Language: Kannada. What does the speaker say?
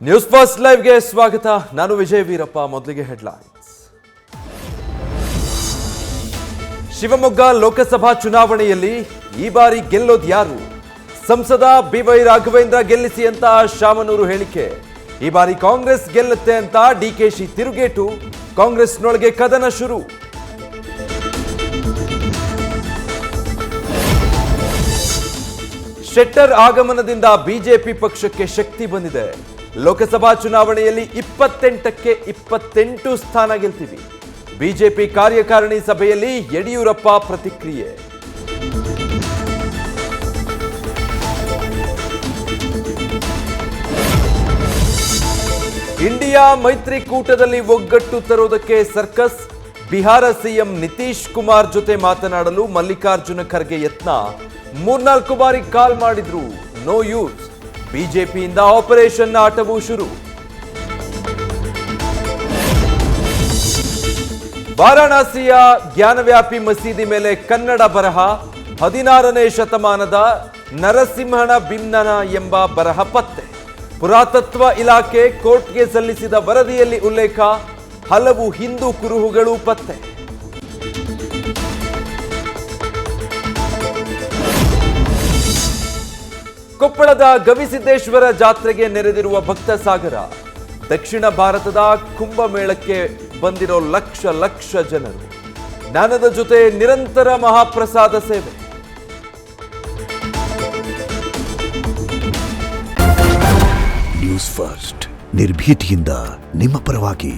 ನ್ಯೂಸ್ ಫಸ್ಟ್ ಲೈವ್ಗೆ ಸ್ವಾಗತ. ನಾನು ವಿಜಯ್ ವೀರಪ್ಪ. ಮೊದಲಿಗೆ ಹೆಡ್ಲೈನ್ಸ್. ಶಿವಮೊಗ್ಗ ಲೋಕಸಭಾ ಚುನಾವಣೆಯಲ್ಲಿ ಈ ಬಾರಿ ಗೆಲ್ಲೋದು ಯಾರು? ಸಂಸದ ಬಿವೈ ರಾಘವೇಂದ್ರ ಗೆಲ್ಲಿಸಿ ಅಂತ ಶಾಮನೂರು ಹೇಳಿಕೆ. ಈ ಬಾರಿ ಕಾಂಗ್ರೆಸ್ ಗೆಲ್ಲುತ್ತೆ ಅಂತ ಡಿಕೆಶಿ ತಿರುಗೇಟು. ಕಾಂಗ್ರೆಸ್ನೊಳಗೆ ಕದನ ಶುರು. ಶೆಟ್ಟರ್ ಆಗಮನದಿಂದ ಬಿಜೆಪಿ ಪಕ್ಷಕ್ಕೆ ಶಕ್ತಿ ಬಂದಿದೆ. ಲೋಕಸಭಾ ಚುನಾವಣೆಯಲ್ಲಿ 28ಕ್ಕೆ 28 ಸ್ಥಾನ ಗೆಲ್ತೀವಿ. ಬಿಜೆಪಿ ಕಾರ್ಯಕಾರಿಣಿ ಸಭೆಯಲ್ಲಿ ಯಡಿಯೂರಪ್ಪ ಪ್ರತಿಕ್ರಿಯೆ. ಇಂಡಿಯಾ ಮೈತ್ರಿಕೂಟದಲ್ಲಿ ಒಗ್ಗಟ್ಟು ತರುವುದಕ್ಕೆ ಸರ್ಕಸ್. ಬಿಹಾರ ಸಿಎಂ ನಿತೀಶ್ ಕುಮಾರ್ ಜೊತೆ ಮಾತನಾಡಲು ಮಲ್ಲಿಕಾರ್ಜುನ ಖರ್ಗೆ ಯತ್ನ. 3-4 ಬಾರಿ ಕಾಲ್ ಮಾಡಿದ್ರು, ನೋ ಯೂಸ್. ಬಿಜೆಪಿಯಿಂದ ಆಪರೇಷನ್ ಆಟವೂ ಶುರು. ವಾರಾಣಸಿಯ ಜ್ಞಾನವ್ಯಾಪಿ ಮಸೀದಿ ಮೇಲೆ ಕನ್ನಡ ಬರಹ. 16ನೇ ಶತಮಾನದ ನರಸಿಂಹನ ಬಿನ್ನನ ಎಂಬ ಬರಹ ಪತ್ತೆ. ಪುರಾತತ್ವ ಇಲಾಖೆ ಕೋರ್ಟ್ಗೆ ಸಲ್ಲಿಸಿದ ವರದಿಯಲ್ಲಿ ಉಲ್ಲೇಖ. ಹಲವು ಹಿಂದೂ ಕುರುಹುಗಳು ಪತ್ತೆ. ಕೊಪ್ಪಳದ ಗವಿಸಿದ್ದೇಶ್ವರ ಜಾತ್ರೆಗೆ ನೆರೆದಿರುವ ಭಕ್ತ ಸಾಗರ. ದಕ್ಷಿಣ ಭಾರತದ ಕುಂಭಮೇಳಕ್ಕೆ ಬಂದಿರೋ ಲಕ್ಷ ಜನರು. ಜ್ಞಾನದ ಜೊತೆ ನಿರಂತರ ಮಹಾಪ್ರಸಾದ ಸೇವೆ. ನ್ಯೂಸ್ ಫಸ್ಟ್ ನಿರ್ಭೀತಿಯಿಂದ ನಿಮ್ಮ ಪರವಾಗಿ.